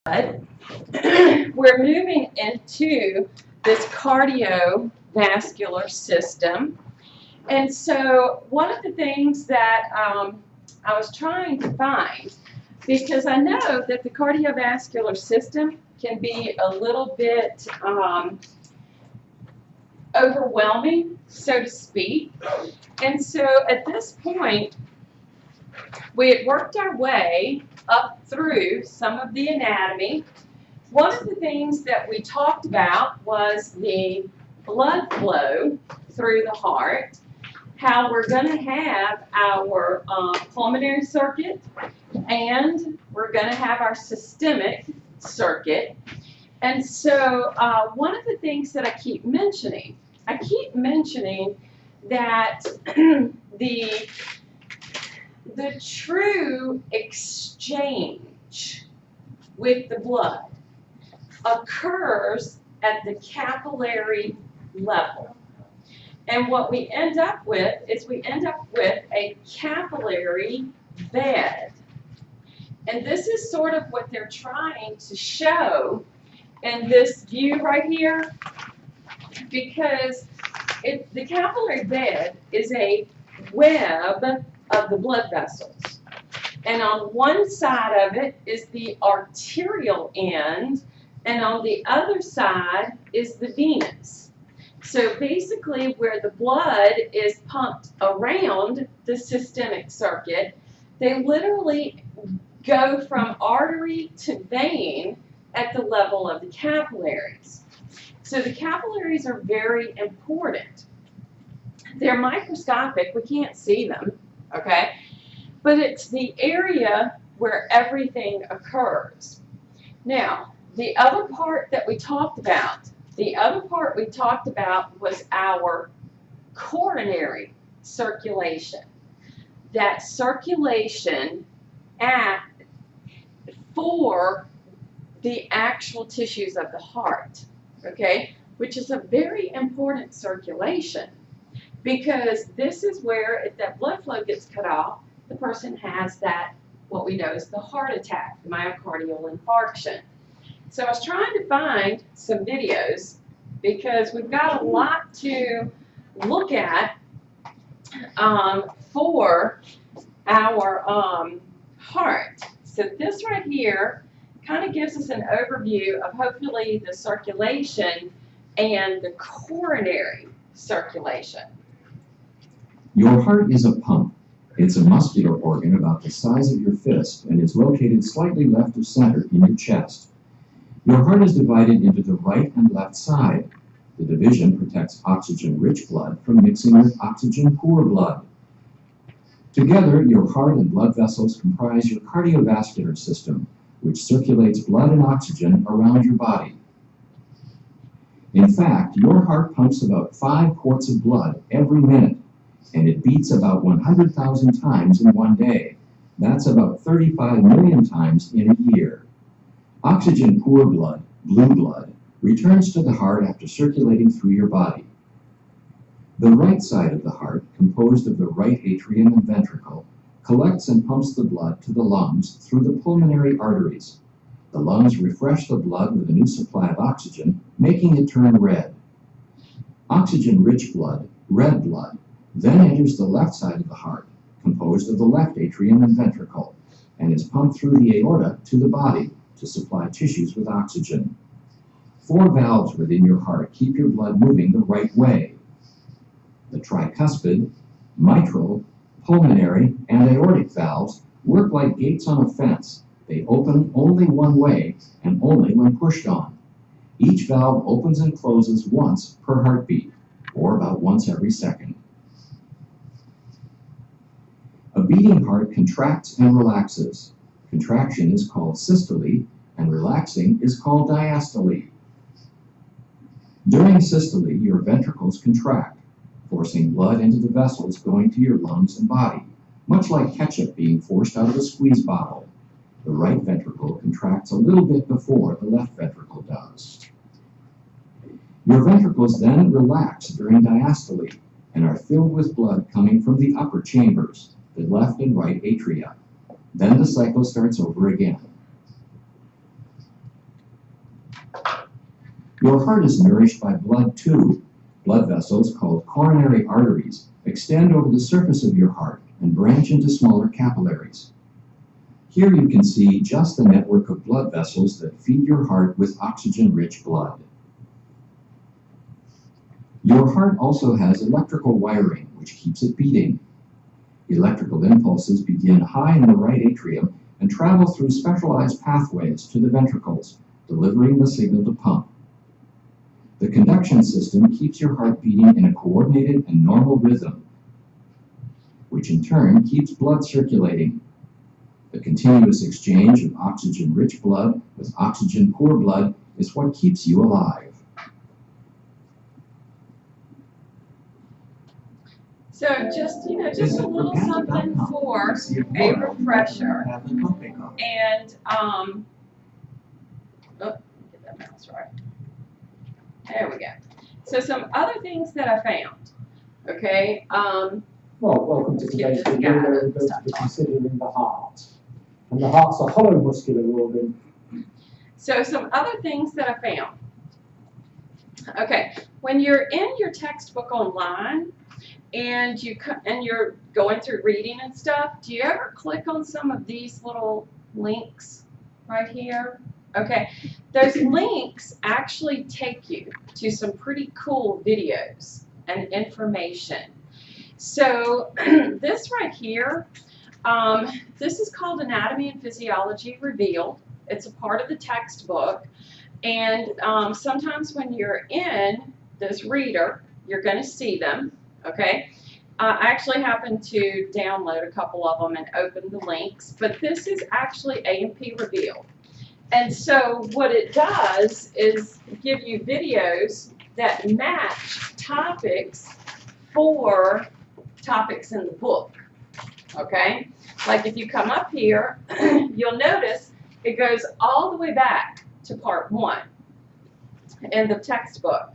we're moving into this cardiovascular system. And so one of the things that I was trying to find, because I know that the cardiovascular system can be a little bit overwhelming, so to speak. And so at this point, we had worked our way up through some of the anatomy. One of the things that we talked about was the blood flow through the heart, how we're going to have our pulmonary circuit, and we're going to have our systemic circuit. And so one of the things that I keep mentioning that the true exchange with the blood occurs at the capillary level. And what we end up with is a capillary bed. And this is sort of what they're trying to show in this view right here, because the capillary bed is a web of the blood vessels. And on one side of it is the arterial end, and on the other side is the venous. So basically where the blood is pumped around the systemic circuit, they literally go from artery to vein at the level of the capillaries. So the capillaries are very important. They're microscopic, we can't see them, okay? But it's the area where everything occurs. Now, the other part we talked about was our coronary circulation. That circulation for the actual tissues of the heart, okay, which is a very important circulation, because this is where, if that blood flow gets cut off, the person has that, what we know is the heart attack, the myocardial infarction. So I was trying to find some videos, because we've got a lot to look at for our heart. So this right here kind of gives us an overview of hopefully the circulation and the coronary circulation. Your heart is a pump. It's a muscular organ about the size of your fist and is located slightly left of center in your chest. Your heart is divided into the right and left side. The division protects oxygen-rich blood from mixing with oxygen-poor blood. Together, your heart and blood vessels comprise your cardiovascular system, which circulates blood and oxygen around your body. In fact, your heart pumps about 5 quarts of blood every minute, and it beats about 100,000 times in one day. That's about 35 million times in a year. Oxygen-poor blood, blue blood, returns to the heart after circulating through your body. The right side of the heart, composed of the right atrium and ventricle, collects and pumps the blood to the lungs through the pulmonary arteries. The lungs refresh the blood with a new supply of oxygen, making it turn red. Oxygen-rich blood, red blood, then enters the left side of the heart, composed of the left atrium and ventricle, and is pumped through the aorta to the body to supply tissues with oxygen. 4 valves within your heart keep your blood moving the right way. The tricuspid, mitral, pulmonary, and aortic valves work like gates on a fence. They open only one way and only when pushed on. Each valve opens and closes once per heartbeat, or about once every second. A beating heart contracts and relaxes. Contraction is called systole, and relaxing is called diastole. During systole, your ventricles contract, forcing blood into the vessels going to your lungs and body, much like ketchup being forced out of a squeeze bottle. The right ventricle contracts a little bit before the left ventricle does. Your ventricles then relax during diastole and are filled with blood coming from the upper chambers, the left and right atria. Then the cycle starts over again. Your heart is nourished by blood too. Blood vessels, called coronary arteries, extend over the surface of your heart and branch into smaller capillaries. Here you can see just the network of blood vessels that feed your heart with oxygen-rich blood. Your heart also has electrical wiring, which keeps it beating. Electrical impulses begin high in the right atrium and travel through specialized pathways to the ventricles, delivering the signal to pump. The conduction system keeps your heart beating in a coordinated and normal rhythm, which in turn keeps blood circulating. The continuous exchange of oxygen-rich blood with oxygen-poor blood is what keeps you alive. So just a little something for a refresher. And oh, get that mouse right. There we go. So some other things that I found. Okay. Well, welcome to today's video where we're going to be considering the heart. And the heart's a hollow muscular organ. So some other things that I found. Okay, when you're in your textbook online and you're going through reading and stuff, do you ever click on some of these little links right here? Okay, those links actually take you to some pretty cool videos and information. So this right here, this is called Anatomy and Physiology Revealed. It's a part of the textbook. And sometimes when you're in this reader, you're going to see them, okay? I actually happened to download a couple of them and open the links, but this is actually A&P Revealed. And so what it does is give you videos that match topics for topics in the book, okay? Like if you come up here, you'll notice it goes all the way back to part 1 in the textbook.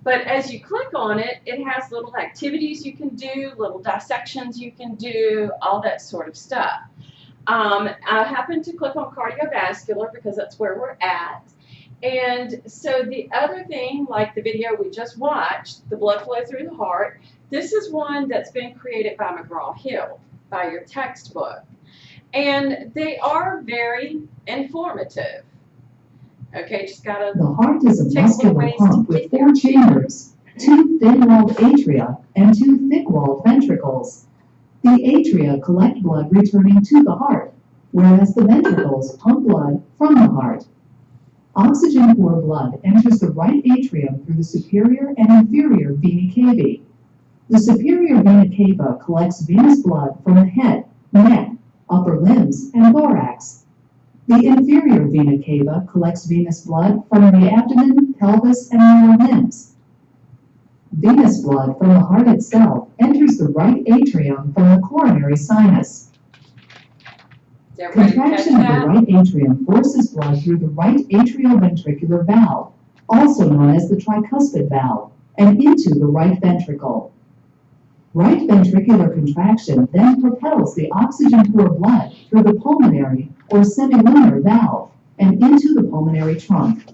But as you click on it, it has little activities you can do, little dissections you can do, all that sort of stuff. I happened to click on cardiovascular because that's where we're at. And so the other thing, like the video we just watched, the blood flow through the heart, this is one that's been created by McGraw-Hill, by your textbook. And they are very informative. Okay, just gotta. The heart is a take muscular ways pump to with get 4 there. chambers, 2 thin-walled atria, and 2 thick-walled ventricles. The atria collect blood returning to the heart, whereas the ventricles pump blood from the heart. Oxygen-poor blood enters the right atrium through the superior and inferior vena cava. The superior vena cava collects venous blood from the head, neck, upper limbs, and thorax. The inferior vena cava collects venous blood from the abdomen, pelvis, and lower limbs. Venous blood from the heart itself enters the right atrium from the coronary sinus. Is everybody catch Contraction of the that? right atrium forces blood through the right atrioventricular valve, also known as the tricuspid valve, and into the right ventricle. Right ventricular contraction then propels the oxygen-poor blood through the pulmonary or semilunar valve and into the pulmonary trunk.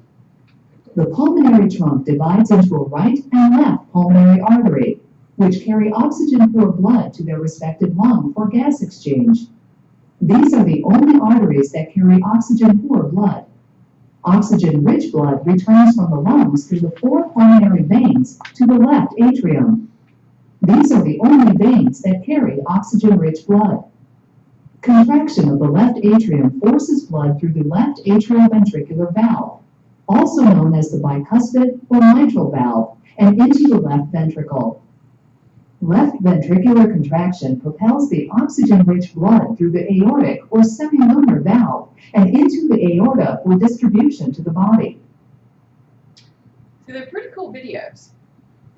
The pulmonary trunk divides into a right and left pulmonary artery, which carry oxygen-poor blood to their respective lung for gas exchange. These are the only arteries that carry oxygen-poor blood. Oxygen-rich blood returns from the lungs through the 4 pulmonary veins to the left atrium. These are the only veins that carry oxygen-rich blood. Contraction of the left atrium forces blood through the left atrioventricular valve, also known as the bicuspid or mitral valve, and into the left ventricle. Left ventricular contraction propels the oxygen-rich blood through the aortic or semilunar valve and into the aorta for distribution to the body. So they're pretty cool videos.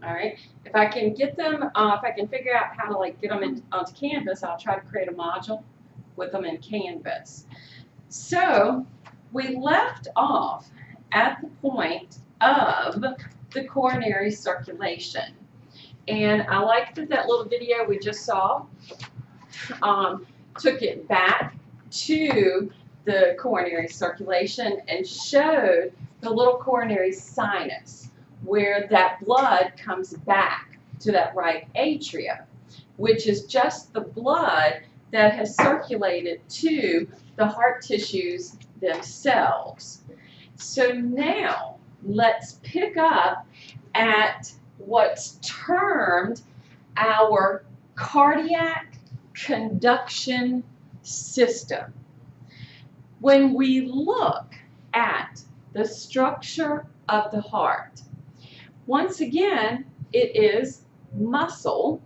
All right. If I can get them, if I can figure out how to get them onto Canvas, I'll try to create a module with them in Canvas. So we left off at the point of the coronary circulation. And I liked that little video we just saw took it back to the coronary circulation and showed the little coronary sinus, where that blood comes back to that right atria, which is just the blood that has circulated to the heart tissues themselves. So now let's pick up at what's termed our cardiac conduction system. When we look at the structure of the heart, once again, it is muscle.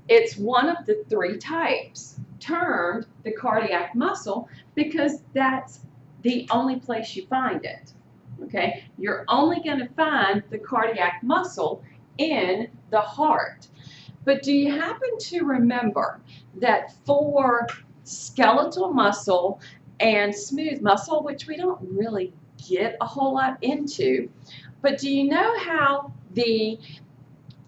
It's one of the three types, termed the cardiac muscle, because that's the only place you find it. Okay? You're only going to find the cardiac muscle in the heart. But do you happen to remember that for skeletal muscle and smooth muscle, which we don't really get a whole lot into, but do you know how the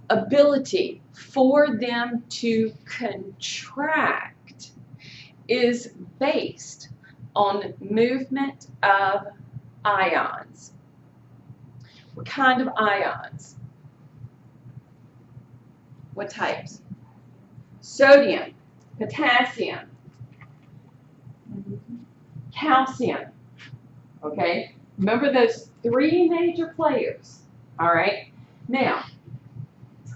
ability for them to contract is based on movement of ions? What kind of ions? What types? Sodium, potassium, calcium. Okay? Remember those three major players. All right? Now,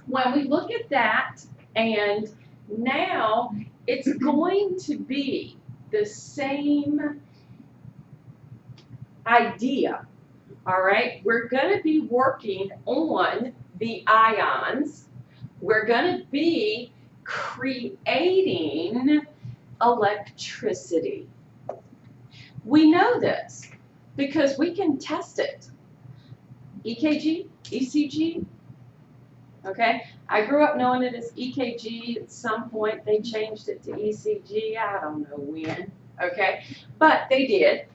when we look at that, and now it's going to be the same idea. All right? We're going to be working on the ions. We're going to be creating electricity. We know this because we can test it. EKG, ECG. Okay, I grew up knowing it as EKG. At some point they changed it to ECG. I don't know when. Okay, but they did.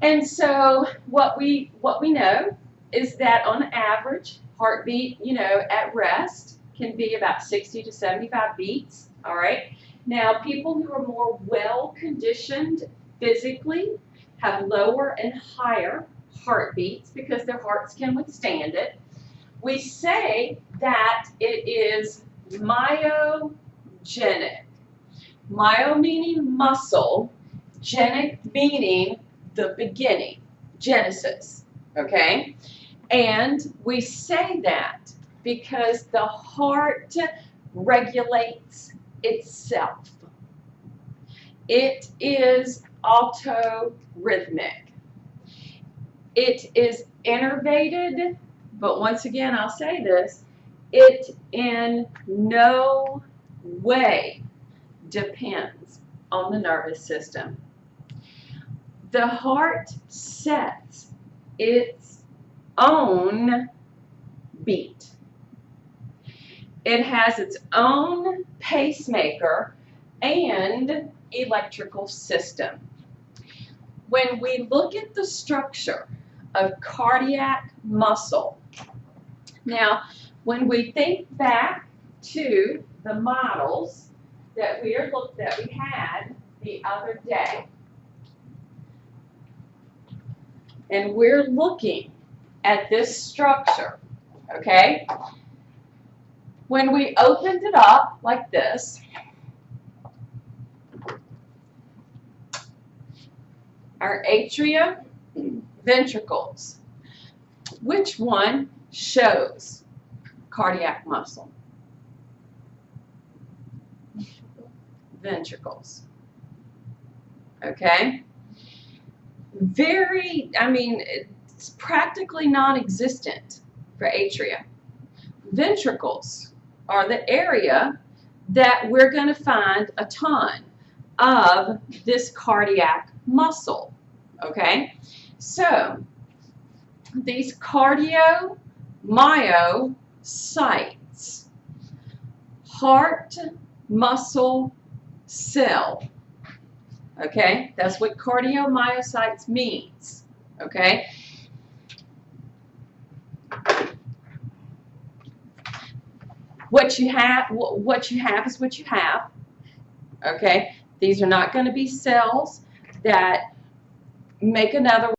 And so what we know is that on average, heartbeat, at rest can be about 60 to 75 beats. All right. Now, people who are more well conditioned physically have lower and higher heartbeats because their hearts can withstand it. We say that it is myogenic. Myo meaning muscle, genic meaning the beginning, Genesis, okay? And we say that because the heart regulates itself. It is autorhythmic. It is innervated, but once again, I'll say this, it in no way depends on the nervous system. The heart sets its own beat. It has its own pacemaker and electrical system. When we look at the structure of cardiac muscle, now when we think back to the models that we had the other day, and we're looking at this structure, okay? When we opened it up like this, our atria, ventricles, which one shows cardiac muscle? Ventricles. Okay? It's practically non-existent for atria. Ventricles are the area that we're going to find a ton of this cardiac muscle. Okay? So, these cardiomyocytes, heart muscle cell. Okay? That's what cardiomyocytes means. Okay? What you have is what you have. Okay? These are not going to be cells that make another